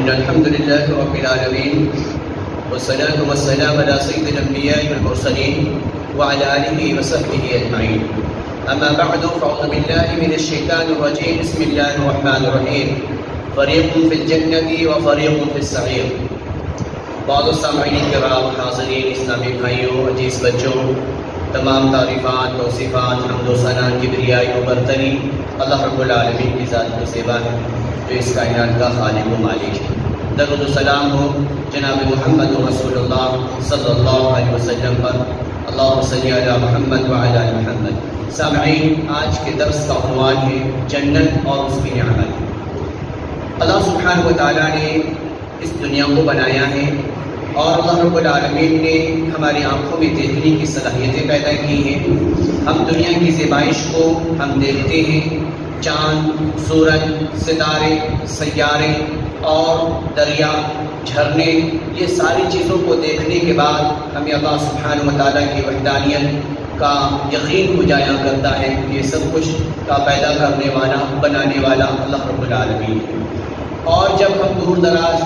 إن الحمد لله رب العالمين والصلاة والسلام على سيد الأنبياء والمرسلين وعلى آله وصحبه أجمعين. أما بعد فأعوذ بالله من الشيطان الرجيم. بسم الله الرحمن الرحيم. فريق في الجنة وفريق في السعير. بعض السامعین کرام، حاضرین، اسلامی بھائیوں، عزیز بچوں، تمام تعریفات، توصیفات، حمد و ثنا، کبریائی و برتری اللہ رب العالمین کی ذات کو سیوا ہے جو اس کائنات کا خالق و مالک ہے. درود و سلام ہو جناب محمد رسول اللہ صلی اللہ علیہ وسلم پر. اللہم صلی علی محمد وعلی آل محمد. سامعین، آج کے درس کا عنوان ہے جنت اور اس کی نعمت. اللہ سبحانہ و تعالیٰ نے اس دنیا کو بنایا ہے اور اللہ رب العالمین نے ہماری آنکھوں میں دیکھنے کی صلاحیتیں پیدا کی ہیں. ہم دنیا کی زیبائش کو ہم دیکھتے ہیں. چاند، سورج، ستارے، سیارے اور دریا، جھرنے، یہ ساری چیزوں کو دیکھنے کے بعد ہمیں اللہ سبحانہ و تعالیٰ کی وحدانیت کا یقین ہو جایا کرتا ہے کہ یہ سب کچھ کا پیدا کرنے والا، بنانے والا اللہ رب العالمین ہے. اور جب ہم دور دراز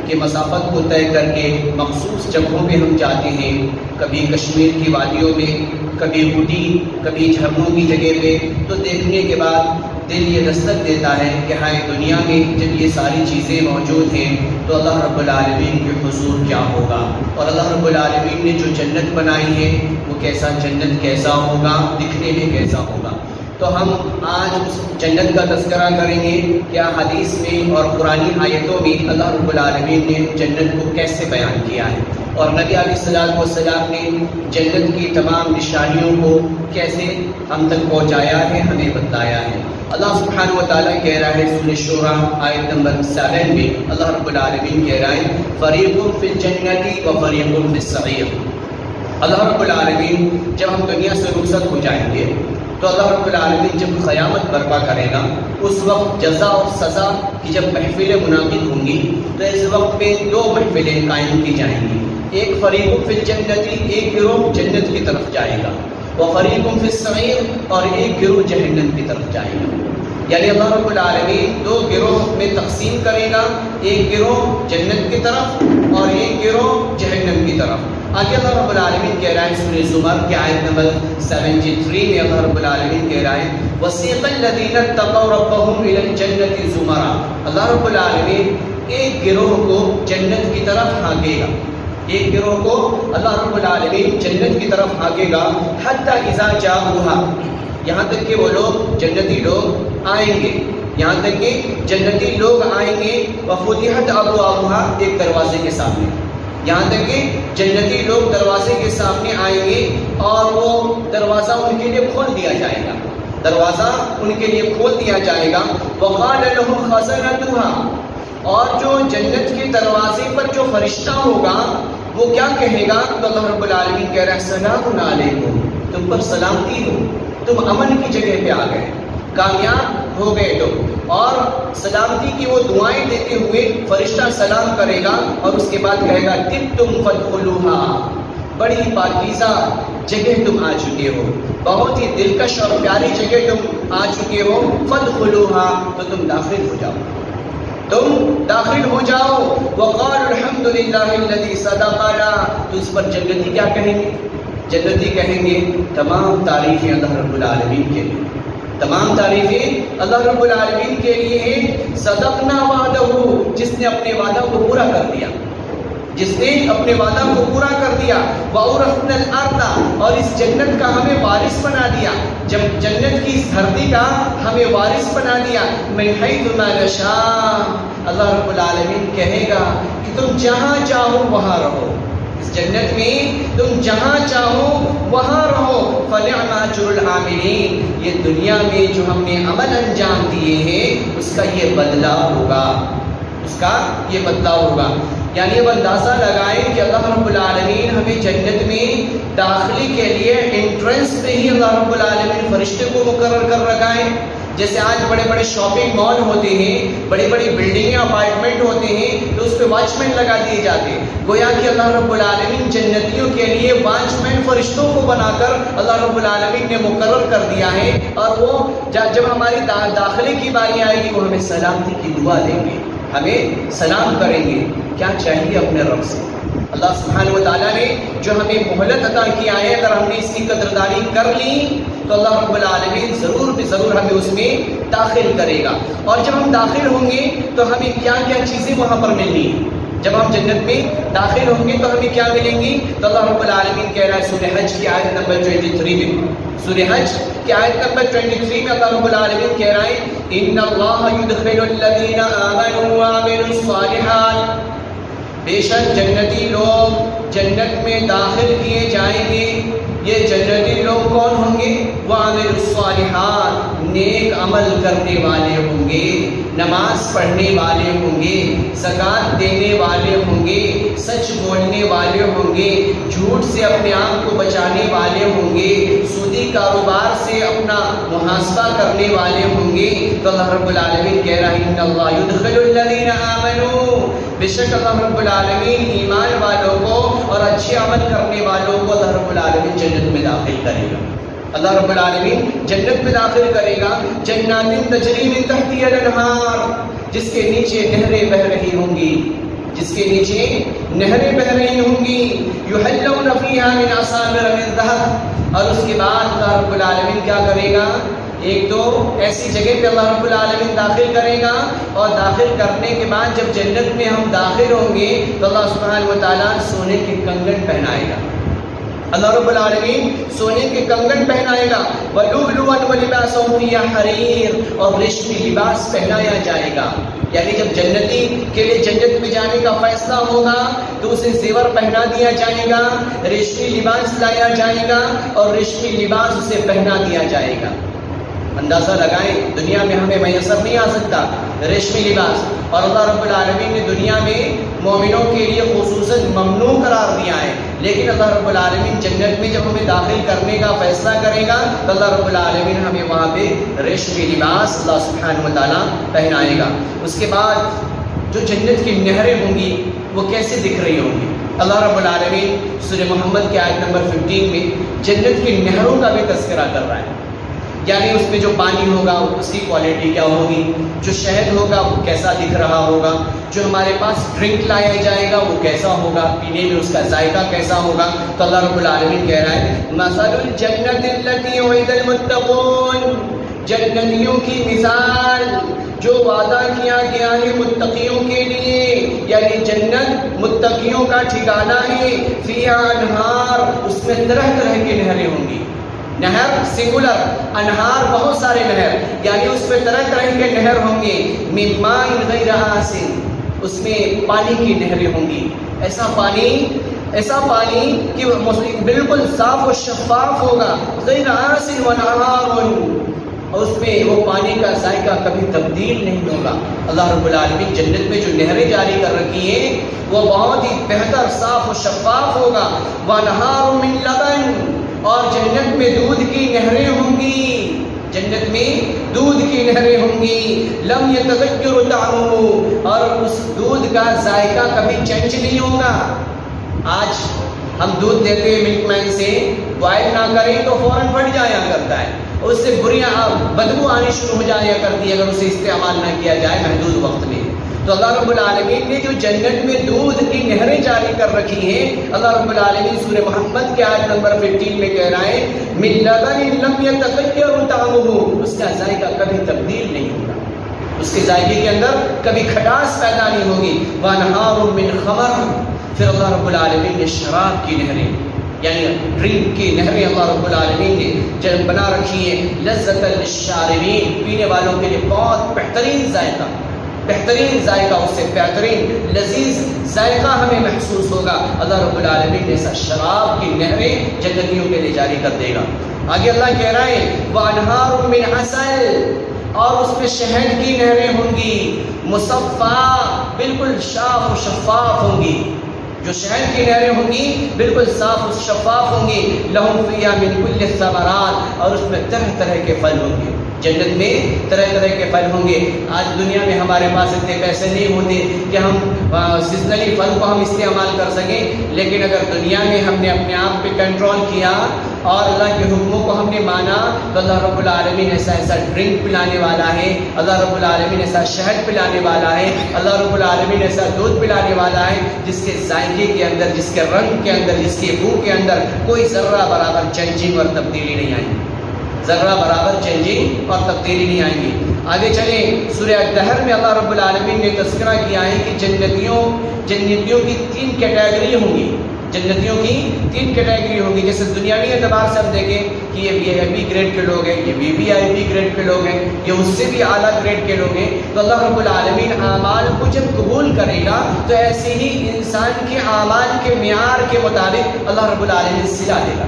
کے مسافت کو طے کر کے مخصوص جگہوں پہ ہم جاتے ہیں، کبھی کشمیر کی وادیوں میں، کبھی اوٹی، کبھی جھرنوں کی جگہ پہ، تو دیکھنے کے بعد دل یہ دستک دیتا ہے کہ ہائے، دنیا میں جب یہ ساری چیزیں موجود ہیں تو اللہ رب العالمین کے حضور کیا ہوگا، اور اللہ رب العالمین نے جو جنت بنائی ہے وہ کیسا جنت کیسا ہوگا، دکھنے میں کیسا ہوگا. تو ہم آج اس جنت کا تذکرہ کریں گے کیا حدیث میں اور قرآنی آیتوں میں اللہ رب العالمین نے جنت کو کیسے بیان کیا ہے، اور نبی علیہ السلام نے جنت کی تمام نشانیوں کو کیسے ہم تک پہنچایا ہے، ہمیں بتایا ہے. اللہ سبحانہ و تعالیٰ کہہ رہا ہے سورہ شورى آیت نمبر 7 میں، اللہ رب العالمین کہہ رہا ہے فریق فی الجنت و فریق فی السعیر. اللہ رب العالمین جب ہم دنیا سے رخصت ہو جائیں گے تو اللہ رب العالمین جب قیامت برپا کرے گا، اس وقت جزا اور سزا کی جب محفلیں منعقد ہوں گی تو اس وقت میں دو محفلیں قائم کی جائیں گی. ایک فریق فی الجنت، ایک گروہ جنت کی طرف جائے گا، وفریق فی السعیر، اور ایک گروہ جہنم کی طرف جائے گا. یعنی اللہ رب العالمین دو گروہ میں تقسیم کرے گا، ایک گروہ جنت کی طرف اور ایک گروہ جہنم کی طرف. آگے اللہ رب العالمین کہہ رہا ہے سورہ زمر کی آیت نمبر 73 میں اللہ رب العالمین کہہ رہا ہے وَسِيقَ الَّذِينَ اتَّقَوْا رَبَّهُمْ إِلَى الْجَنَّةِ زُمَرًا. اللہ رب العالمین ایک گروہ کو جنت کی طرف ہانکے گا، ایک گروہ کو اللہ رب العالمین جنت کی طرف ہانکے گا. حَتَّى إِذَا جَاءُوهَا، یہاں تک کہ وہ لوگ جنتی لوگ آئیں گے، یہاں تک کہ جنتی لوگ آئیں گے. وَفُتِحَتْ أَبْوَابُهَا، ایک دروازے کے سامنے، یہاں تک کہ جنتی لوگ دروازے کے سامنے آئیں گے اور وہ دروازہ ان کے لیے کھول دیا جائے گا، دروازہ ان کے لیے کھول دیا جائے گا. وَقَالَ لَهُمْ خَزَنَتُهَا، اور جو جنت کے دروازے پر جو فرشتہ ہوگا وہ کیا کہے گا؟ تو اللہ رب العالمین کہہ رہا ہے سلام علیکم، تم پر سلامتی ہو، تم امن کی جگہ پہ آ گئے، کامیاب ہو گئے تم. اور سلامتی کی وہ دعائیں دیتے ہوئے فرشتہ سلام کرے گا اور اس کے بعد کہے گا طبتم فادخلوها، بڑی پاکیزہ جگہ تم آ چکے ہو، بہت ہی دلکش اور پیاری جگہ تم آ چکے ہو. فادخلوها، تو تم داخل ہو جاؤ، تم داخل ہو جاؤ. وقالوا الحمد للہ الذی صدقنا، تو اس پر جنتی کیا کہیں گے؟ جنتی کہیں گے تمام تعریفیں اللہ رب العالمین کے لیے، تمام تعریفیں اللہ رب العالمین کے لیے ہیں. صدقنا وعدہ، جس نے اپنے وعدہ کو پورا کر دیا، جس نے اپنے وعدہ کو پورا کر دیا. وَأَوْرَثْنَا الْأَرْضَ، اور اس جنت کا ہمیں وارث بنا دیا، جب جنت کی اس دھرتی کا ہمیں وارث بنا دیا. مِنْ حَيْثُ مَا نَشَاءُ، اللہ رب العالمین کہے گا کہ تم جہاں چاہو وہاں رہو، اس جنت میں تم جہاں چاہو وہاں رہو. فَنِعْمَ أَجْرُ الْعَامِلِينَ، یہ دنیا میں جو ہم نے عمل انجام دیے ہیں اس کا یہ بدلہ ہوگا، اس کا یہ بدلہ ہوگا. یعنی اب اندازہ لگائیں کہ اللہ رب العالمین ہمیں جنت میں داخلے کے لیے انٹرنس پہ ہی اللہ رب العالمین فرشتے کو مقرر کر رکھا ہے. جیسے آج بڑے بڑے شاپنگ مال ہوتے ہیں، بڑی بڑی بلڈنگیں، اپارٹمنٹ ہوتے ہیں، تو اس پہ واچ مین لگا دیے جاتے ہیں. گویا کہ اللہ رب العالمین جنتیوں کے لیے واچ مین فرشتوں کو بنا کر اللہ رب العالمین نے مقرر کر دیا ہے، اور وہ جب ہماری داخلے کی باری آئے گی وہ ہمیں سلامتی کی دعا دیں گے، ہمیں سلام کریں گے. کیا چاہیے اپنے رب سے؟ اللہ سبحانہ و تعالیٰ نے جو ہمیں مہلت عطا کیا ہے، اگر ہم نے اس کی قدردانی کر لی تو اللہ رب العالمین ضرور ضرور ہمیں اس میں داخل کرے گا. اور جب ہم داخل ہوں گے تو ہمیں کیا کیا چیزیں وہاں پر ملنی ہیں؟ جب ہم جنت میں داخل ہوں گے تو ہمیں کیا ملیں گی؟ تو اللہ رب العالمین کہہ رہا ہے سورہ حج کی آیت نمبر 23 میں، سورہ حج کی آیت نمبر 23 میں اللہ رب العالمین کہہ رہا ہے ان اللہ یدخل الذین آمنوا وعملوا الصالحات، بے شک جنتی لوگ جنت میں داخل کیے جائیں گے. یہ جنتی لوگ کون ہوں گے؟ وعملوا الصالحات، نیک عمل کرنے والے ہوں گے، نماز پڑھنے والے ہوں گے، زکوٰۃ دینے والے ہوں گے، سچ بولنے والے ہوں گے، جھوٹ سے اپنے آپ کو بچانے والے ہوں گے، سودی کاروبار سے اپنا محاسبہ کرنے والے ہوں گے. تو اللہ رب العالمین کہہ رہا ہے ان اللہ یدخل الذین آمنوا، بے شک اللہ رب العالمین ایمان والوں کو اور اچھے عمل کرنے والوں کو اللہ رب العالمین جنت میں داخل کرے گا. اللہ رب العالمین جنت میں داخل کرے گا. جنات تجری من تحتها الانہار، جس کے نیچے نہریں بہ رہی ہوں گی، جس کے نیچے نہریں بہ رہی ہوں گی. یحلون فیہا من اساور من ذہب، اور اس کے بعد اللہ رب العالمین کیا کرے گا؟ ایک تو ایسی جگہ پہ اللہ رب العالمین داخل کرے گا، اور داخل کرنے کے بعد جب جنت میں ہم داخل ہوں گے تو اللہ سبحانہ و تعالیٰ سونے کے کنگن پہنائے گا. اللہ رب العالمین سونے کے کنگن پہنائے گا. وَلُؤْلُؤًا وَلِبَاسُهُمْ فِيهَا حَرِيرٌ، اور ریشمی لباس پہنایا جائے گا. یعنی جب جنتی کے لیے جنت میں جانے کا فیصلہ ہوگا تو اسے زیور پہنا دیا جائے گا، ریشمی لباس لایا جائے گا اور ریشمی لباس اسے پہنا دیا جائے گا. اندازہ لگائیں دنیا میں ہمیں میسر نہیں آ سکتا ریشمی لباس، اور اللہ رب العالمین نے دنیا میں مومنوں کے لیے خصوصاً ممنوع قرار دیا ہے. لیکن اللہ رب العالمین جنت میں جب ہمیں داخل کرنے کا فیصلہ کرے گا تو اللہ رب العالمین ہمیں وہاں پہ ریشمی لباس اللہ سبحانہ و تعالیٰ پہنائے گا. اس کے بعد جو جنت کی نہریں ہوں گی وہ کیسے دکھ رہی ہوں گی؟ اللہ رب العالمین سورہ محمد کی آیت نمبر 15 میں جنت کی نہروں کا بھی تذکرہ کر رہا ہے. یعنی اس میں جو پانی ہوگا اس کی کوالٹی کیا ہوگی، جو شہد ہوگا وہ کیسا دکھ رہا ہوگا، جو ہمارے پاس ڈرنک لایا جائے گا وہ کیسا ہوگا، پینے میں اس کا ذائقہ کیسا ہوگا. تو اللہ رب العالمین کہہ رہا ہے مثل الجنت التي وعد المتقون، جنتیوں کی مثال جو وعدہ کیا گیا ہے متقیوں کے لیے، یعنی جنت متقیوں کا ٹھکانہ ہے. فیہا انہار، اس میں طرح طرح کی نہریں ہوں گی. نہر سنگولر، انہار بہت سارے نہر، یعنی اس میں طرح طرح کے نہر ہوں گے. من ماء غیر آسن، اس میں پانی کی نہریں ہوں گی. ایسا پانی کہ بالکل صاف و شفاف ہوگا. غیر آسن ونہار، اور اس میں وہ پانی کا ذائقہ کبھی تبدیل نہیں ہوگا. اللہ رب العالمین جنت میں جو نہریں جاری کر رکھی ہیں وہ بہت ہی بہتر صاف و شفاف ہوگا. وانہار من لبن، اور جنت میں دودھ کی نہریں ہوں گی. جنت میں دودھ کی نہریں ہوں گی. لم یتغیر طعمہ، اور اس دودھ کا ذائقہ کبھی چینج نہیں ہوگا. آج ہم دودھ دیتے ہیں ملک مین سے، بوائل نہ کریں تو فوراً پھٹ جایا کرتا ہے، اس سے بری بدبو آنی شروع ہو جایا کرتی ہے اگر اسے استعمال نہ کیا جائے محدود وقت میں. تو اللہ رب العالمین نے جو جنت میں دودھ کی نہریں جاری کر رکھی ہیں، اللہ رب العالمین سورہ محمد کے آیت نمبر 15 میں کہہ رہا ہے من لبن لم یتغیر طعمہ، اس کا ذائقہ کبھی تبدیل نہیں ہوگا، اس کے ذائقے کے اندر کبھی کھٹاس پیدا نہیں ہوگی. وانہار من خمر، پھر اللہ رب العالمین نے شراب کی نہریں یعنی ڈرنک کی نہریں اللہ رب العالمین نے جب بنا رکھی ہے. لذت للشاربین، پینے والوں کے لیے بہت بہترین ذائقہ اس سے بہترین لذیذ ذائقہ ہمیں محسوس ہوگا. اللہ رب العالمین نے ایسا شراب کی نہریں جنتیوں کے لیے جاری کر دے گا. آگے اللہ کہہ رہا ہے وانہار من عسل، اور اس میں شہد کی نہریں ہوں گی. مصفا، بالکل صاف و شفاف ہوں گی. جو شہد کی نہریں ہوں گی بالکل صاف و شفاف ہوں گی. لہم فیہا من کل الثمرات، اور اس میں طرح طرح کے پھل ہوں گے. جنت میں طرح طرح کے پھل ہوں گے. آج دنیا میں ہمارے پاس اتنے پیسے نہیں ہوتے کہ ہم سیزنلی پھل کو ہم استعمال کر سکیں، لیکن اگر دنیا میں ہم نے اپنے آپ پہ کنٹرول کیا اور اللہ کے حکموں کو ہم نے مانا تو اللہ رب العالمین ایسا ڈرنک پلانے والا ہے، اللہ رب العالمین ایسا شہد پلانے والا ہے، اللہ رب العالمین ایسا دودھ پلانے والا ہے جس کے ذائقے کے اندر، جس کے رنگ کے اندر، جس کے بو کے اندر کوئی ذرہ برابر چینجنگ اور تبدیلی نہیں آئے گی، ذرہ برابر چینجنگ اور تبدیلی نہیں آئیں گی۔ آگے چلیں، سورہ الدہر میں اللہ رب العالمین نے تذکرہ کیا ہے کہ جنتیوں کی 3 کیٹیگری ہوں گی، جنتیوں کی 3 کیٹیگری ہوگی۔ جیسے دنیاوی اعتبار سے ہم دیکھیں کہ یہ VIP گریڈ کے لوگ ہیں، یہ VVIP گریڈ کے لوگ ہیں، یہ اس سے بھی اعلیٰ گریڈ کے لوگ ہیں، تو اللہ رب العالمین اعمال کو جب قبول کرے گا تو ایسے ہی انسان کے اعمال کے معیار کے مطابق اللہ رب العالمین صلہ دے گا،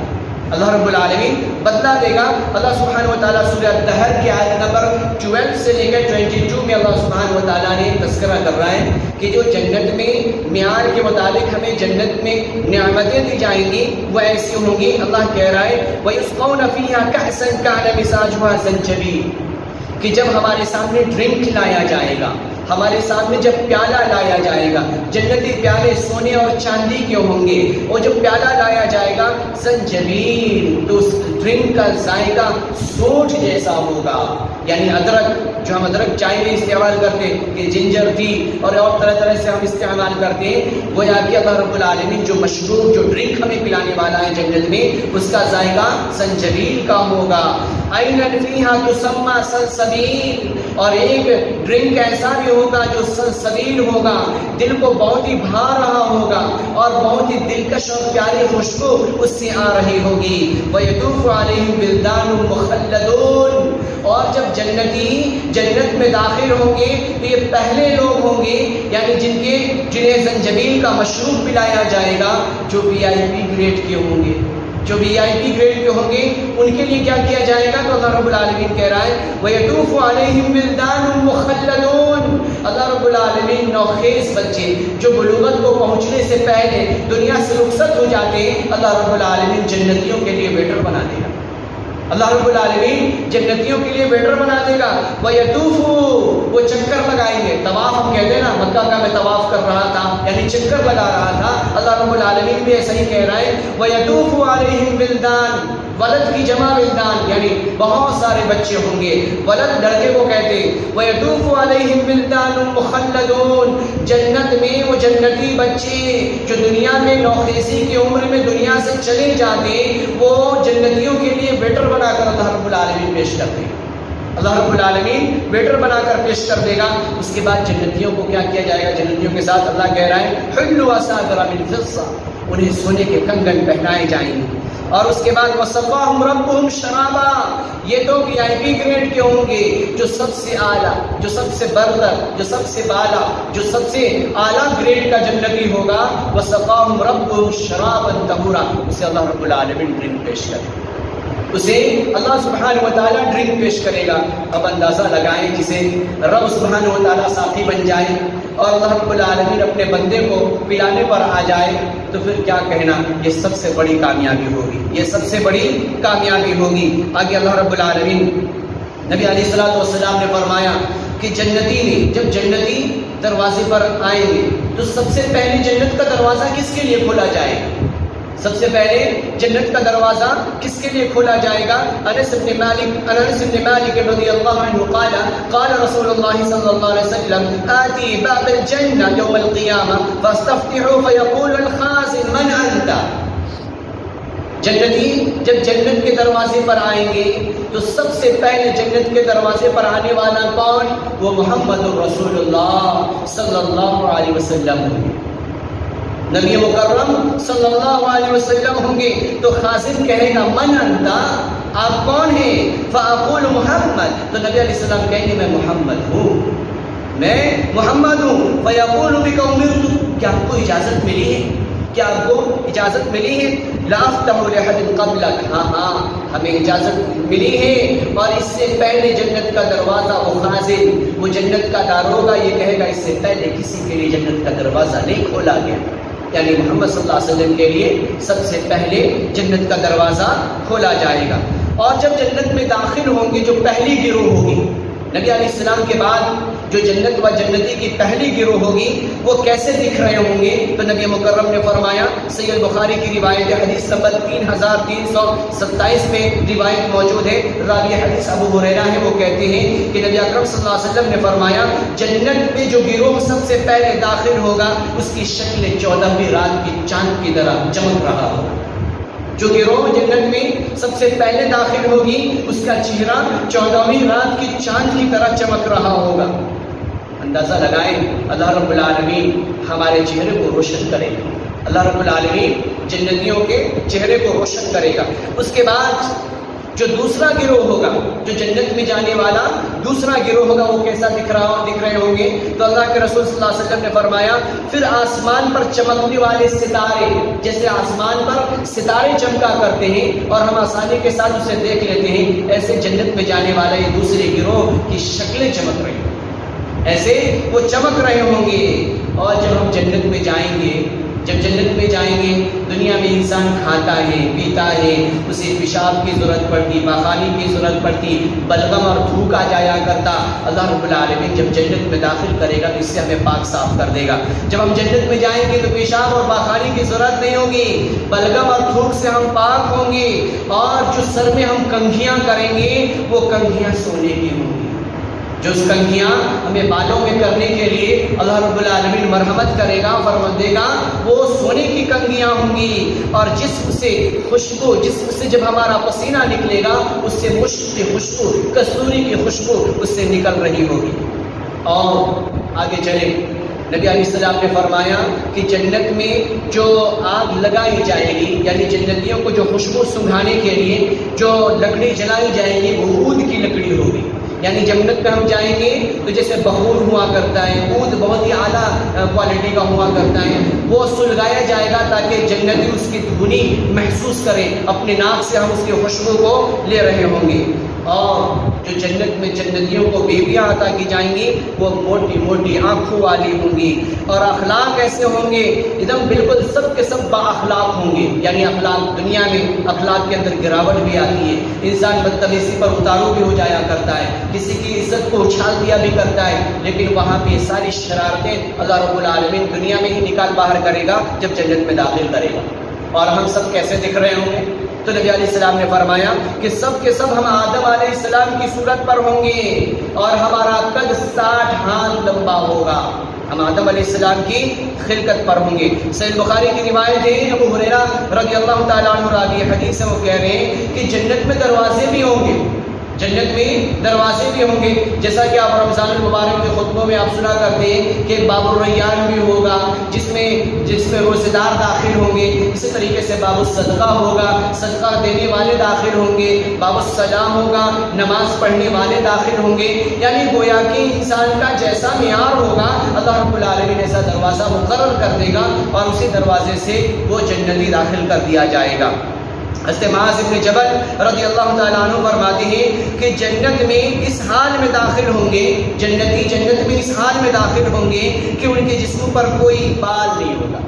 اللہ رب العالمین بدلہ دے گا۔ اللہ سبحانہ وتعالیٰ سورہ الدہر کی آیت نمبر 12 سے لے کر 22 میں اللہ سبحانہ وتعالیٰ نے تذکرہ کر رہا ہے کہ جو جنت میں معیار کے مطابق ہمیں جنت میں نعمتیں دی جائیں گی وہ ایسی ہوں گی۔ اللہ کہہ رہا ہے وَيُسْقَوْنَ فِيهَا كَأْسًا كَانَ مِزَاجُهَا زَنْجَبِيلٌ، کہ جب ہمارے سامنے ڈرنک لایا جائے گا، ہمارے سامنے جب پیالہ لایا جائے گا، جنتی پیالے سونے اور چاندی کے ہوں گے، اور جب پیالہ لایا جائے گا زنجبیل، تو اس ڈرنک کا ذائقہ سونٹھ جیسا ہوگا، یعنی ادرک، جو ہم ادرک چائے میں استعمال کرتے ہیں کہ جنجر ٹی اور طرح طرح سے ہم استعمال کرتے ہیں، گویا کہ اللہ رب العالمین جو مشروب، جو ڈرنک ہمیں پلانے والا ہے جنت میں، اس کا ذائقہ زنجبیل کا ہوگا۔ عَيْنًا فِيهَا تُسَمَّى سَلْسَبِيلٌ، اور ایک ڈرنک ایسا بھی ہوگا جو سلسبیل ہوگا، دل کو بہت ہی بھا رہا ہوگا اور بہت ہی دلکش اور پیاری خوشبو اس سے آ رہی ہوگی۔ وَيَطُوفُ عَلَيْهِمْ وِلْدَانٌ مُخَلَّدُونَ، اور جب جنتی جنت میں داخل ہوں گے تو یہ پہلے لوگ ہوں گے، یعنی جنہیں زنجبیل کا مشروب پلایا جائے گا، جو VIP گریڈ کے ہوں گے، جو VIP گریڈ کے ہوں گے ان کے لیے کیا کیا جائے گا؟ تو اللہ رب العالمین کہہ رہا ہے وَيَطُوفُ عَلَيْهِمْ وِلْدَانٌ مُخَلَّدُونَ، اللہ رب العالمین نوخیز بچے جو بلوغت کو پہنچنے سے پہلے دنیا سے رخصت ہو جاتے ہیں، اللہ رب العالمین جنتیوں کے لیے ویٹر بنا دے گا، اللہ رب العالمین جنتیوں کے لیے ویٹر بنا دے گا۔ وَيَطُوفُ، وہ چکر لگائیں گے، طواف ہم کہتے ہیں نا، مکہ کا میں طواف کر رہا تھا، یعنی چکر لگا رہا تھا، اللہ رب العالمین بھی ایسا ہی کہہ رہا ہے وَيَطُوفُ عَلَيْهِمْ وِلْدَانٌ، ولد کی جمع ولدان، یعنی بہت سارے بچے ہوں گے، ولد لڑکے کو کہتے ہیں۔ وَيَطُوفُ عَلَيْهِمْ وِلْدَانٌ مُخَلَّدُونَ، جنت میں وہ جنتی بچے جو دنیا میں نوخیزی کی عمر میں دنیا سے چلے جاتے، وہ جنتیوں کے لیے ویٹر بنا کر اللہ رب العالمین پیش کرتے ہیں، اللہ رب العالمین ویٹر بنا کر پیش کر دے گا۔ اس کے بعد جنتیوں کو کیا کیا جائے گا؟ جنتیوں کے ساتھ اللہ کہہ رہا ہے حُلُّوا أَسَاوِرَ مِن فِضَّةٍ، انہیں سونے کے کنگن پہنائے جائیں گے۔ اور اس کے بعد وَسَقَاهُمْ رَبُّهُمْ شَرَابًا، یہ تو VIP گریڈ کے ہوں گے، جو سب سے اعلیٰ، جو سب سے برتر، جو سب سے بالا، جو سب سے اعلیٰ گریڈ کا جنتی ہوگا۔ وَسَقَاهُمْ رَبُّهُمْ شَرَابًا طَهُورًا، اسے اللہ رب العالمین ڈرنک پیش کرے گا، اسے اللہ سبحانہ وتعالیٰ ڈرنک پیش کرے گا۔ اب اندازہ لگائیں جسے رب سبحانہ وتعالیٰ ساتھی بن جائے اور اللہ رب العالمین اپنے بندے کو پلانے پر آ جائے تو پھر کیا کہنا، یہ سب سے بڑی کامیابی ہوگی، یہ سب سے بڑی کامیابی ہوگی۔ آگے اللہ رب العالمین نبی علیہ الصلوۃ والسلام نے فرمایا کہ جنتی نے جب جنتی دروازے پر آئیں گے تو سب سے پہلے جنت کا دروازہ کس کے لیے کھولا جائے گا؟ سب سے پہلے جنت کا دروازہ کس کے لیے کھولا جائے گا؟ انس بن مالک رضی اللہ عنہ قال قال رسول اللہ صلی اللہ علیہ وسلم آتی باب الجنہ یوم القیامہ فاستفتح فیقول الخازن من انت، جنتی جب جنت کے دروازے پر آئیں گے تو سب سے پہلے جنت کے دروازے پر آنے والا کون؟ وہ محمد رسول اللہ صلی اللہ علیہ وسلم ہوں گے، نبی مکرم صلی اللہ علیہ وسلم ہوں گے۔ تو خازن کہے گا من انتا، آپ کون ہیں؟ فاقول محمد، تو نبی علیہ السلام کہیں گے میں محمد ہوں، میں محمد ہوں۔ فیقول بک امرت، کیا آپ کو اجازت ملی ہے؟ کیا آپ کو اجازت ملی ہے؟ لا افتح لأحد قبلک، ہاں ہمیں اجازت ملی ہے، اور اس سے پہلے جنت کا دروازہ وہ خازن، وہ جنت کا داروغہ یہ کہے گا اس سے پہلے کسی کے لیے جنت کا دروازہ نہیں کھولا گیا، یعنی محمد صلی اللہ علیہ وسلم کے لیے سب سے پہلے جنت کا دروازہ کھولا جائے گا۔ اور جب جنت میں داخل ہوں گے جو پہلی گروہ ہوگی، نبی علیہ السلام کے بعد جو جنت و جنتی کی پہلی گروہ ہوگی وہ کیسے دکھ رہے ہوں گے؟ تو نبی مکرم نے فرمایا، صحیح بخاری کی روایت حدیث نمبر 3327 میں روایت موجود ہے، راوی حدیث ابو ہریرہ ہے، وہ کہتے ہیں کہ نبی اکرم صلی اللہ علیہ وسلم نے فرمایا جنت میں جو گروہ سب سے پہلے داخل ہوگا اس کی شکل 14ویں رات کی چاند کی طرح چمک رہا ہوگا۔ جو گروہ جنت میں سب سے پہلے داخل ہوگی اس کا چہرہ 14ویں رات کی چاند کی طرح چمک رہا ہوگا۔ اندازہ لگائیں، اللہ رب العالمین ہمارے چہرے کو روشن کرے گا، اللہ رب العالمین جنتیوں کے چہرے کو روشن کرے گا۔ اس کے بعد جو دوسرا گروہ ہوگا، جو جنت میں جانے والا دوسرا گروہ ہوگا، وہ کیسا دکھ رہے ہوں گے؟ تو اللہ کے رسول صلی اللہ علیہ وسلم نے فرمایا، پھر آسمان پر چمکنے والے ستارے، جیسے آسمان پر ستارے چمکا کرتے ہیں اور ہم آسانی کے ساتھ اسے دیکھ لیتے ہیں، ایسے جنت میں جانے والا یہ دوسرے گروہ کی شکلیں چمک رہی ہیں، ایسے وہ چمک رہے ہوں گے۔ اور جب ہم جنت میں جائیں گے، جب جنت میں جائیں گے، دنیا میں انسان کھاتا ہے، پیتا ہے، اسے پیشاب کی ضرورت پڑتی، پاخانے کی ضرورت پڑتی، بلغم اور تھوک آ جایا کرتا۔ اللہ رب العالمین جب جنت میں داخل کرے گا تو اس سے ہمیں پاک صاف کر دے گا۔ جب ہم جنت میں جائیں گے تو پیشاب اور پاخانے کی ضرورت نہیں ہوگی، بلغم اور تھوک سے ہم پاک ہوں گے، اور جو سر میں ہم کنگھیاں کریں گے وہ کنگھیاں سونے کی ہوں گی۔ جو اس کنگھیاں ہمیں بالوں میں کرنے کے لیے اللہ رب العالمین مرحمت کرے گا، فرمان دے گا، وہ سونے کی کنگھیاں ہوں گی، اور جسم سے خوشبو، جسم سے جب ہمارا پسینہ نکلے گا اس سے مشک کی خوشبو، کستوری کی خوشبو اس سے نکل رہی ہوگی۔ اور آگے چلے، نبی علیہ السلام نے فرمایا کہ جنت میں جو آگ لگائی جائے گی، یعنی جنتیوں کو جو خوشبو سنگھانے کے لیے جو لکڑی جلائی جائے گی وہ عود کی لکڑی ہوگی۔ یعنی جنت میں ہم جائیں گے تو جیسے بخور ہوا کرتا ہے، عود بہت ہی اعلیٰ کوالٹی کا ہوا کرتا ہے، وہ سلگایا جائے گا تاکہ جنتی اس کی دھنی محسوس کرے، اپنے ناک سے ہم اس کی خوشبو کو لے رہے ہوں گے۔ اور جو جنت میں جنتیوں کو بیویاں عطا کی جائیں گی وہ موٹی موٹی آنکھوں والی ہوں گی، اور اخلاق ایسے ہوں گے ایک دم بالکل سب کے سب با اخلاق ہوں گے۔ یعنی اخلاق، دنیا میں اخلاق کے اندر گراوٹ بھی آتی ہے، انسان بدتمیزی پر اتارو بھی ہو جایا کرتا ہے، کسی کی عزت کو اچھال دیا بھی کرتا ہے، لیکن وہاں پہ یہ ساری شرارتیں اللہ رب العالمین دنیا میں ہی نکال باہر کرے گا جب جنت میں داخل کرے گا۔ اور ہم سب کیسے دکھ رہے ہوں گے؟ تو نبی علیہ السلام نے فرمایا کہ سب کے سب ہم آدم علیہ السلام کی صورت پر ہوں گے، اور ہمارا قد 60 ہاتھ لمبا ہوگا، ہم آدم علیہ السلام کی خلقت پر ہوں گے۔ صحیح بخاری کی روایت ہے، ابو ہریرہ رضی اللہ تعالیٰ عنہ راوی حدیث ہے، وہ کہہ رہے ہیں کہ جنت میں دروازے بھی ہوں گے، جنت میں دروازے بھی ہوں گے، جیسا کہ آپ رمضان المبارک کے خطبوں میں آپ سنا کرتے ہیں کہ باب الریان بھی ہوگا جس میں روزے دار داخل ہوں گے، اسی طریقے سے باب الصدقہ ہوگا، صدقہ دینے والے داخل ہوں گے، باب السلام ہوگا، نماز پڑھنے والے داخل ہوں گے۔ یعنی گویا کہ انسان کا جیسا معیار ہوگا اللہ رب العالمین ایسا دروازہ مقرر کر دے گا، اور اسی دروازے سے وہ جنتی داخل کر دیا جائے گا۔ حضرت معاذ بن جبل رضی اللہ تعالیٰ عنہ فرماتے ہیں کہ جنت میں اس حال میں داخل ہوں گے، جنتی جنت میں اس حال میں داخل ہوں گے کہ ان کے جسم پر کوئی بال نہیں ہوگا۔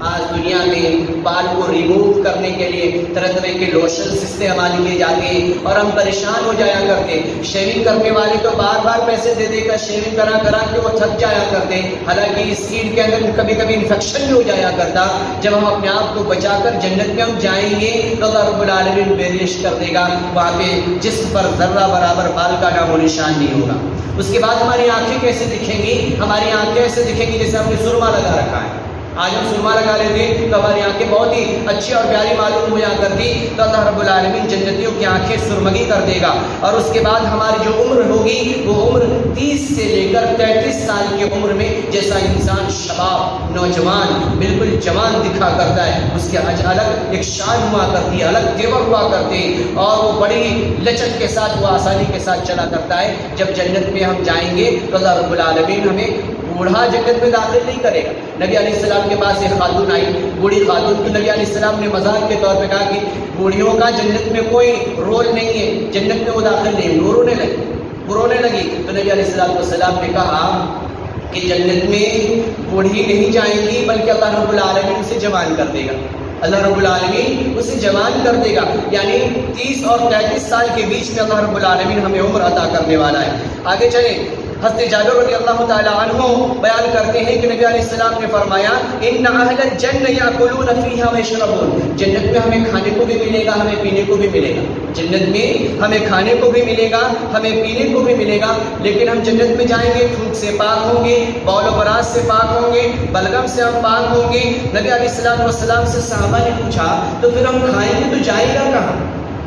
آج دنیا میں بال کو ریموو کرنے کے لیے طرح طرح کے لوشنز استعمال کیے جاتے ہیں، اور ہم پریشان ہو جایا کرتے ہیں۔ شیونگ کرنے والے تو بار بار پیسے دے دے کر شیونگ کرا کے وہ تھک جایا کرتے ہیں، حالانکہ اسکن کے اندر کبھی کبھی انفیکشن بھی ہو جایا کرتا۔ جب ہم اپنے آپ کو بچا کر جنت میں ہم جائیں گے تو اللہ رب العالمین بیریش کر دے گا، وہاں پہ جسم پر ذرہ برابر بال کا نام و نشان نہیں ہوگا۔ اس کے بعد ہماری آنکھیں کیسے دکھیں گی؟ ہماری آنکھیں ایسے دکھیں گی جیسے ہم نے سرما لگا رکھا ہے۔ آج ہم سرما لگا لیتے ہیں تو ہماری آنکھیں بہت ہی اچھی اور پیاری معلوم ہو جا کرتی، تو اللہ رب العالمین جنتیوں کی آنکھیں سرمگی کر دے گا۔ اور اس کے بعد ہماری جو عمر ہوگی وہ عمر 30 سے لے کر 33 سال کی عمر میں جیسا انسان شباب، نوجوان، بالکل جوان دکھا کرتا ہے، اس کے الگ ایک شان ہوا کرتی ہے، الگ تیور ہوا کرتے ہیں، اور وہ بڑی لچک کے ساتھ، وہ آسانی کے ساتھ چلا کرتا ہے۔ جب جنت میں ہم جائیں گے تو اللہ رب العالمین ہمیں بوڑھا جنت میں داخل نہیں کرے گا۔ نبی علیہ السلام کے پاس ایک خاتون آئی، بوڑھی خاتون، تو نبی علیہ السلام نے مذاق کے طور پہ کہا کہ بوڑھیوں کا جنت میں کوئی رول نہیں ہے، جنت میں وہ داخل نہیں۔ وہ رونے لگی تو نبی علیہ السلام نے کہا کہ جنت میں بوڑھی نہیں جائیں گی بلکہ اللہ رب العالمین اسے جوان کر دے گا، اللہ رب العالمین اسے جوان کر دے گا۔ یعنی 30 اور 33 سال کے بیچ میں اللہ رب العالمین ہمیں عمر عطا کرنے والا ہے۔ آگے چلیں، حضرت جابر رضی اللہ تعالی عنہ بیان کرتے ہیں کہ نبی علیہ السلام نے فرمایا ان اہل الجنہ یاکلون فیہا ویشربون، جنت میں ہمیں کھانے کو بھی ملے گا، ہمیں پینے کو بھی ملے گا، جنت میں ہمیں کھانے کو بھی ملے گا، ہمیں پینے کو بھی ملے گا، لیکن ہم جنت میں جائیں گے تھوک سے پاک ہوں گے، بول و براز سے پاک ہوں گے، بلغم سے ہم پاک ہوں گے۔ نبی علیہ السلام سے صحابہ نے پوچھا تو پھر ہم کھائیں گے تو جائے گا کہاں؟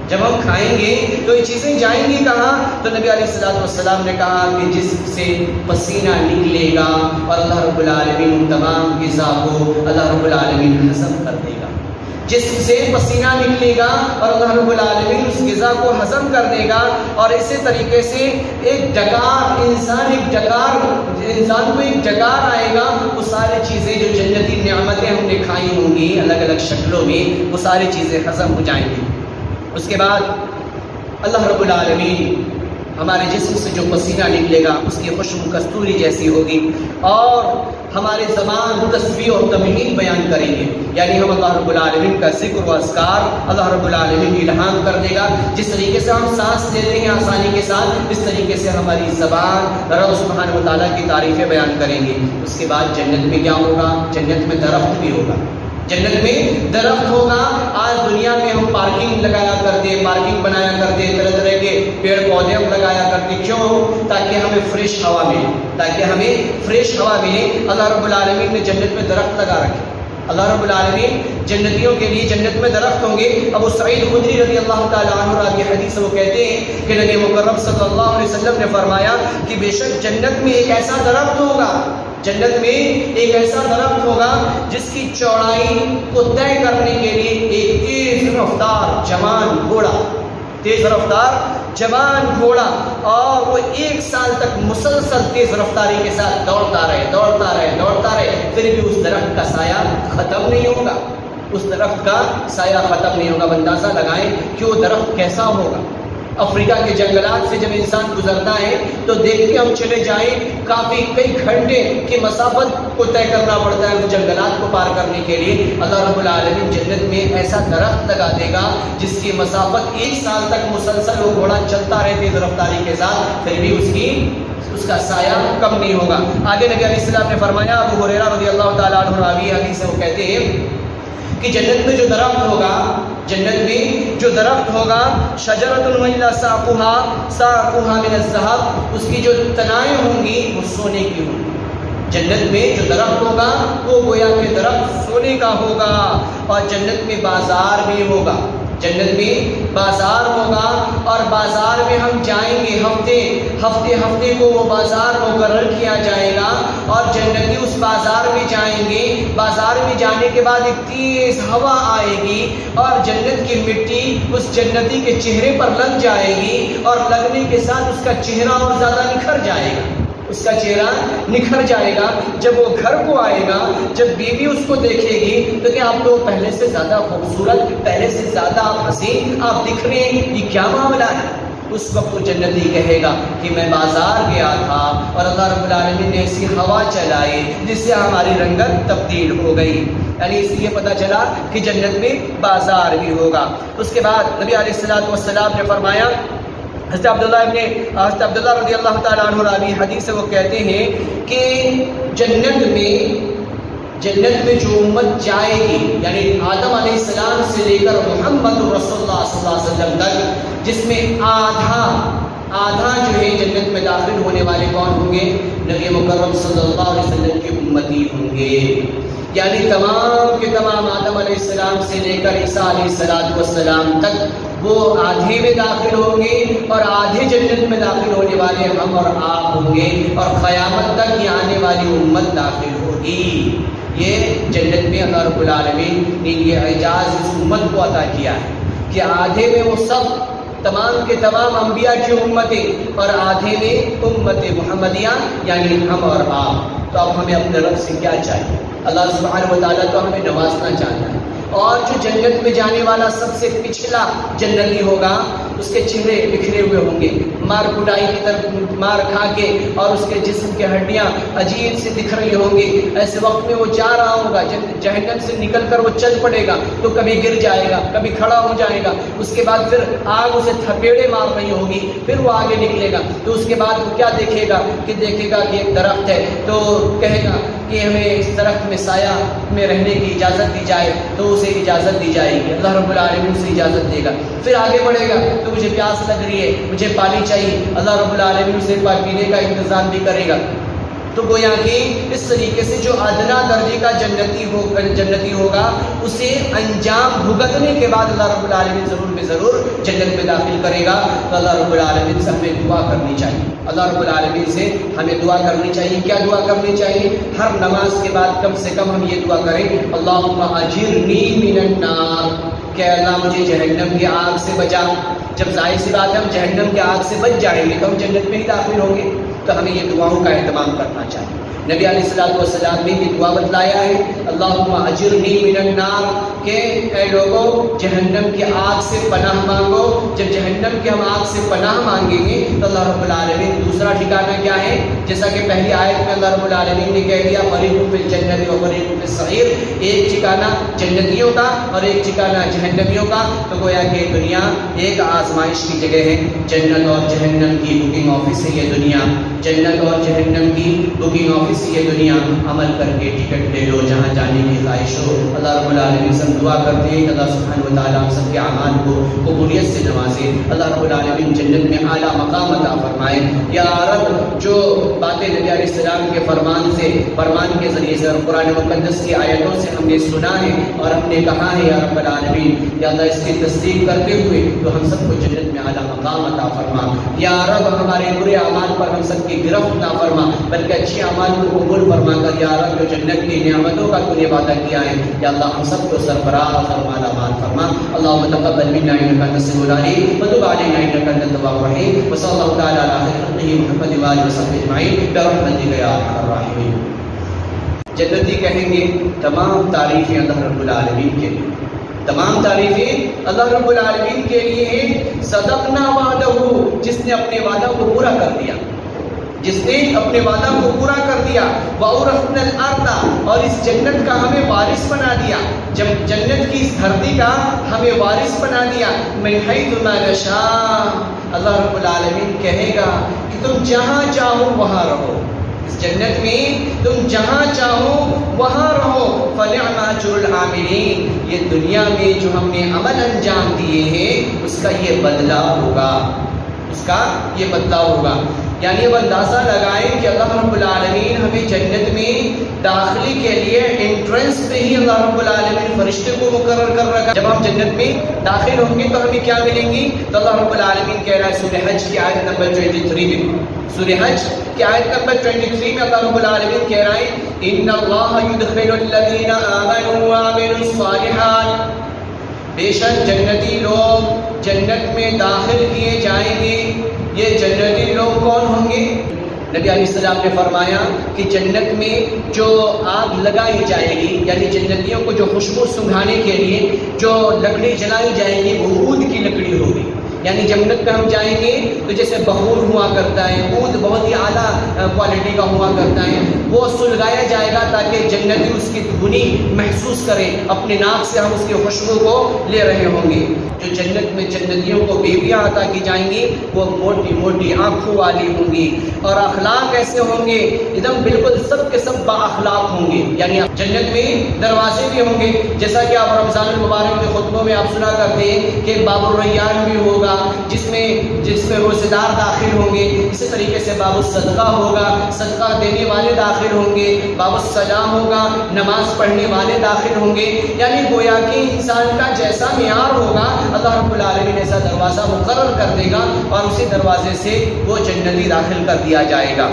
جب ہم کھائیں گے تو یہ چیزیں جائیں گی کہاں؟ تو نبی علیہ السلام نے کہا کہ جسم سے پسینہ نکلے گا اور اللہ رب العالمین تمام غذا کو اللہ رب العالمین ہضم کر دے گا، جسم سے پسینہ نکلے گا اور اللہ رب العالمین اس غذا کو ہضم کر دے گا۔ اور اسی طریقے سے ایک ڈکار انسان کو ایک ڈکار آئے گا، وہ ساری چیزیں جو جنتی نعمتیں ہم نے کھائی ہوں گی الگ الگ شکلوں میں، وہ ساری چیزیں ہضم ہو جائیں گی۔ اس کے بعد اللہ رب العالمین ہمارے جسم سے جو پسینہ نکلے گا اس کی خوشبو کستوری جیسی ہوگی، اور ہمارے زبان تسبیح اور تمجید بیان کریں گے، یعنی ہم اللہ رب العالمین کا ذکر و اذکار اللہ رب العالمین الہام کر دے گا۔ جس طریقے سے ہم سانس لیتے ہیں آسانی کے ساتھ، اس طریقے سے ہماری زبان رب سبحانہ و تعالیٰ کی تعریفیں بیان کریں گے۔ اس کے بعد جنت میں کیا ہوگا؟ جنت میں درخت بھی ہوگا، جنت میں درخت ہوگا۔ آج دنیا میں ہم پارکنگ لگایا کرتے، پارکنگ بنایا کرتے، طرح طرح کے پیڑ پودے ہم لگایا کرتے، کیوں؟ تاکہ ہمیں فریش ہوا ملے، تاکہ ہمیں فریش ہوا ملے۔ اللہ رب العالمین نے جنت میں درخت لگا رکھے، اللہ رب العالمین جنتیوں کے لیے جنت میں درخت ہوں گے۔ ابو سعید خدری رضی اللہ تعالی عنہ راوی حدیث وہ کہتے ہیں کہ نبی مکرم صلی اللہ علیہ وسلم نے فرمایا کہ بے شک جنت میں ایک ایسا درخت ہوگا، جنت میں ایک ایسا درخت ہوگا جس کی چوڑائی کو طے کرنے کے لیے ایک تیز رفتار جوان گھوڑا، تیز رفتار جوان گھوڑا، اور وہ 1 سال تک مسلسل تیز رفتاری کے ساتھ دوڑتا رہے، پھر بھی اس درخت کا سایہ ختم نہیں ہوگا، اس درخت کا سایہ ختم نہیں ہوگا۔ اندازہ لگائیں کہ وہ درخت کیسا ہوگا۔ افریقہ کے جنگلات سے جب انسان گزرتا ہے تو دیکھ کے ہم چلے جائیں، کئی گھنٹے کی مسافت کو طے کرنا پڑتا ہے اس جنگلات کو پار کرنے کے لیے۔ اللہ رب العالمین جنت میں ایسا درخت لگا دے گا جس کی مسافت 1 سال تک مسلسل وہ گھوڑا چلتا رہے تیز رفتاری کے ساتھ، پھر بھی اس کا سایہ کم نہیں ہوگا۔ آگے نبی علیہ السلام نے فرمایا، ابو ہریرہ رضی اللہ تعالیٰ عنہ راوی حدیث سے وہ کہتے ہیں کہ جنت میں جو درخت ہوگا، جنت میں جو درخت ہوگا، شجرۃ وإلى ساقها من الذهب، اس کی جو تنائیں ہوں گی وہ سونے کی ہوں گی۔ جنت میں جو درخت ہوگا وہ گویا کہ درخت سونے کا ہوگا، اور جنت میں بازار بھی ہوگا، جنت میں بازار ہوگا، اور بازار میں ہم جائیں گے، ہفتے کو وہ بازار مقرر کیا جائے گا، اور جنتی اس بازار میں جائیں گے۔ بازار میں جانے کے بعد ایک تیز ہوا آئے گی اور جنت کی مٹی اس جنتی کے چہرے پر لگ جائے گی، اور لگنے کے ساتھ اس کا چہرہ اور زیادہ نکھر جائے گا، اس کا چہرہ نکھر جائے گا۔ جب وہ گھر کو آئے گا، جب بیوی اس کو دیکھے گی تو کہ آپ تو پہلے سے زیادہ خوبصورت، پہلے سے زیادہ آپ حسین آپ دکھ رہے ہیں، یہ کیا معاملہ ہے؟ اس وقت وہ جنتی کہے گا کہ میں بازار گیا تھا اور اللہ رب العالمین نے ایسی ہوا چلائی جس سے ہماری رنگت تبدیل ہو گئی، یعنی اس لیے پتہ چلا کہ جنت میں بازار بھی ہوگا۔ اس کے بعد نبی علیہ السلام نے فرمایا، حضرت عبداللہ رضی اللہ تعالیٰ عنہ راوی حدیث سے وہ کہتے ہیں کہ جنت میں جو امت جائے گی، یعنی آدم علیہ السلام سے لے کر محمد رسول اللہ صلی اللہ علیہ وسلم تک، جس میں آدھا جو ہے جنت میں داخل ہونے والے کون ہوں گے؟ نبی مکرم صلی اللہ علیہ وسلم کے امتی ہوں گے، یعنی تمام کے تمام آدم علیہ السلام سے لے کر عیسیٰ علیہ السلام تک وہ آدھے میں داخل ہوں گے، اور آدھے جنت میں داخل ہونے والے ہم اور آپ ہوں گے، اور قیامت تک یہ آنے والی امت داخل ہوگی۔ یہ جنت میں اللہ رب العالمین نے یہ اعزاز اس امت کو عطا کیا ہے کہ آدھے میں وہ سب تمام کے تمام انبیاء کی امتیں، اور آدھے میں امت محمدیہ یعنی ہم اور آپ۔ تو اب ہمیں اپنے رب سے کیا چاہیے؟ اللہ سبحانہ و تعالیٰ تو ہمیں نوازنا چاہتا ہے، اور جو جنت میں جانے والا سب سے پچھلا جنتی ہوگا اس کے چہرے بکھرے ہوئے ہوں گے، مار کٹائی کی طرف مار کھا کے اور اس کے جسم کے ہڈیاں عجیب سی دکھ رہی ہوں گی، ایسے وقت میں وہ جا رہا ہوگا، جہنم سے نکل کر وہ چل پڑے گا تو کبھی گر جائے گا، کبھی کھڑا ہو جائے گا، اس کے بعد پھر آگ اسے تھپیڑے مار رہی ہوگی، پھر وہ آگے نکلے گا تو اس کے بعد وہ کیا دیکھے گا کہ ایک درخت ہے تو کہے گا کہ ہمیں اس درخت میں سایہ میں رہنے کی اجازت دی جائے تو اسے اجازت دی جائے گی، اللہ رب العالمین سے اجازت دے گا۔ پھر آگے بڑھے گا تو مجھے پیاس لگ رہی ہے، مجھے پانی چاہیے، اللہ رب العالمین سے پانی پینے کا انتظام بھی کرے گا۔ تو گویا کہ اس طریقے سے جو ادنا درجے کا جنتی ہوگا اسے انجام بھگتنے کے بعد اللہ رب العالمین ضرور جنت میں داخل کرے گا۔ تو اللہ رب العالمین سے ہمیں دعا کرنی چاہیے، اللہ رب العالمین سے ہمیں دعا کرنی چاہیے۔ کیا دعا کرنی چاہیے؟ ہر نماز کے بعد کم سے کم ہم یہ دعا کریں، اللہم اجرنی من النار، کہ اللہ مجھے جہنم کی آگ سے بچا۔ جب ظاہر سی بات ہے ہم جہنم کی آگ سے بچ جائیں گے تو ہم جنت میں ہی داخل ہوں گے، تو ہمیں یہ دعاؤں کا اہتمام کرنا چاہیے۔ نبی علیہ الصلوۃ والسلام نے یہ دعا بتلایا ہے، اللہم اجرنی من النار، کہ اے لوگوں جہنم کی آگ سے پناہ مانگو۔ جب جہنم کی ہم آگ سے پناہ مانگیں گے تو اللہ رب العالمین دوسرا ٹھکانہ کیا ہے؟ جیسا کہ پہلی آیت میں اللہ رب العالمین نے کہہ دیا فریق فی الجنت و فریق فی السعیر، ایک ٹھکانہ جنتیوں کا اور ایک ٹھکانہ جہنمیوں کا۔ تو گویا کہ دنیا ایک آزمائش کی جگہ ہے، جنت اور جہنم کی بکنگ آفس ہے یہ دنیا، جنت اور جہنم کی بکنگ آفس یہ دنیا۔ عمل کر کے ٹکٹ لے لو جہاں جانے کی خواہش ہو۔ اللہ رب العالمین سے دعا کرتے ہیں کہ اللہ سبحانہ و تعالیٰ ہم سب کے اعمال کو قبولیت سے نوازے، اللہ رب العالمین جنت میں اعلیٰ مقام عطا فرمائے۔ یا رب جو باتیں نبی علیہ السلام کے فرمان کے ذریعے سے اور قرآن مقدس کی آیتوں سے ہم نے سنا ہے اور ہم نے کہا ہے یا رب العالمین، یا اللہ اس کی تصدیق کرتے ہوئے تو ہم سب کو جنت میں اعلیٰ مقام عطا فرما۔ یا رب ہمارے برے اعمال پر ہم سب کی گرفت نہ فرما بلکہ اچھے اعمال کو قبول فرما کر یا رب جو جنت کی نعمتوں کا تو نے وعدہ کیا ہے یا اللہ ہم سب کو سرفراز اور مالا مال فرما۔ اللهم تقبل منا انك انت السميع العليم وتب علينا انك انت التواب الرحيم، وصلى الله تعالى على خير خلقه محمد وآله وصحبه اجمعين برحمتك يا ارحم الراحمين۔ جنتی کہیں گے تمام تعریفیں اللہ رب العالمین کے لیے، تمام تعریفیں اللہ رب العالمین کے لیے ہیں۔ صدقنا وعدہ، جس نے اپنے وعدہ کو پورا کر دیا، جس نے اپنے وعدہ کو پورا کر دیا۔ وَأَوْرَثْنَا الْأَرْضَ، اور اس جنت کا ہمیں وارث بنا دیا، جب جنت کی اس دھرتی کا ہمیں وارث بنا دیا۔ مِنْ حَيْثُ مَا نَشَاءُ، اللہ رب العالمین کہے گا کہ تم جہاں چاہو وہاں رہو، اس جنت میں تم جہاں چاہو وہاں رہو۔ فَنِعْمَ أَجْرُ الْعَامِلِينَ، یہ دنیا میں جو ہم نے عمل انجام دیے ہیں اس کا یہ بدلہ ہوگا، اس کا یہ بدلہ ہوگا۔ یعنی اب اندازہ لگائیں کہ اللہ رب العالمین ہمیں جنت میں داخلے کے لیے انٹرنس پہ ہی اللہ رب العالمین فرشتے کو مقرر کر رکھا۔ جب ہم جنت میں داخل ہوں گے تو ہمیں کیا ملیں گی؟ تو اللہ رب العالمین کہہ رہا ہے سورہ حج کی آیت نمبر 23 میں، سورہ حج کی آیت نمبر 23 میں اللہ رب العالمین کہہ رہا ہے ان اللہ یدخل الذین آمنوا وعملوا الصالحات، بے شک جنتی لوگ جنت میں داخل کیے جائیں گے۔ یہ جنتی لوگ کون ہوں گے؟ نبی علیہ السلام نے فرمایا کہ جنت میں جو آگ لگائی جائے گی، یعنی جنتیوں کو جو خوشبو سنگھانے کے لیے جو لکڑی جلائی جائے گی وہ عود کی لکڑی ہوگی۔ یعنی جنت میں ہم جائیں گے تو جیسے بخور ہوا کرتا ہے، عود بہت ہی اعلیٰ کوالٹی کا ہوا کرتا ہے، وہ سلگایا جائے گا تاکہ جنتی اس کی دھنی محسوس کریں، اپنے ناک سے ہم اس کی خوشبو کو لے رہے ہوں گے۔ جو جنت میں جنتیوں کو بیویاں عطا کی جائیں گی وہ موٹی موٹی آنکھوں والی ہوں گی، اور اخلاق ایسے ہوں گے ایک دم بالکل سب کے سب با اخلاق ہوں گے۔ یعنی جنت میں دروازے بھی ہوں گے، جیسا کہ آپ رمضان المبارک کے خطبوں میں آپ سنا کرتے ہیں کہ باب الریان بھی ہوگا جس میں روزے دار داخل ہوں گے، اسی طریقے سے باب الصدقہ ہوگا، صدقہ دینے والے داخل ہوں گے، باب السلام ہوگا، نماز پڑھنے والے داخل ہوں گے۔ یعنی گویا کہ انسان کا جیسا معیار ہوگا اللہ رب العالمین ایسا دروازہ مقرر کر دے گا اور اسی دروازے سے وہ جنتی داخل کر دیا جائے گا۔